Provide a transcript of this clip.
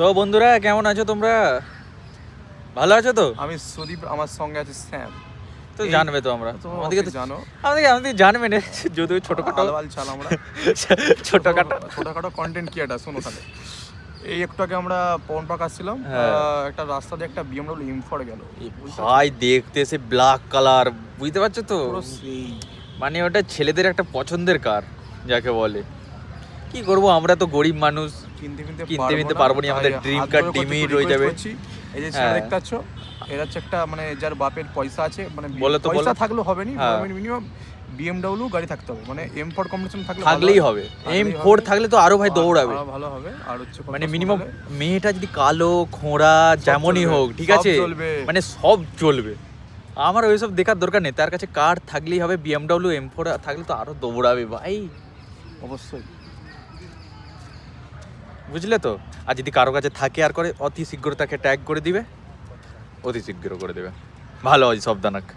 তো বন্ধুরা কেমন আছো তোমরা? ভালো আছো তো? আমি সুদীপ, আমার সঙ্গে আছে শ্যাম। তো জানবে তো আমরা আমাদেরকে তো জানো, আমাদের জানবে না, যদিও ছোটখাটো আলাবাল চাল আমরা ছোটখাটো কন্টেন্ট ক্রিয়েটার। শোনো তাহলে, এই একটু আগে আমরা পবন পার্ক আসছিলাম, একটা রাস্তা দিয়ে একটা BMW M4 গেল ভাই, দেখতে সে ব্ল্যাক কালার, বুঝতে পারছো তো? পুরো সেই মানে ওটা ছেলেদের একটা পছন্দের কার যাকে বলে। কি করব, আমরা তো গরিব মানুষ, কিনতে পারবো না, আমাদের ড্রিম কার ডিমই রয়ে যাবে। এই যে ছেলে দেখতে পাচ্ছ, এরা হচ্ছে একটা মানে যার বাপের পয়সা আছে, মানে বলো তো, পয়সা বলো। থাকলেও হবে না, মিনিমাম BMW গাড়ি থাকতে হবে, মানে M4 কম্পিটিশন থাকলেই হবে। M4 থাকলে তো আরো ভাই দৌড়াবে, ভালো হবে। আর হচ্ছে মানে মিনিমাম মেয়েটা যদি কালো খোঁড়া যেমনই হোক, ঠিক আছে, মানে সব চলবে। আমার ওইসব দেখার দরকার নেই, তার কাছে কার থাকলেই হবে। BMW M4 থাকলে তো আরো দৌড়াবে ভাই, অবশ্যই, বুঝলে তো? আর যদি কারো কাছে থাকে আর করে, অতি শীঘ্র তাকে ট্যাগ করে দিবে, অতি শীঘ্র করে দেবে। ভালো হয় সব দানাক।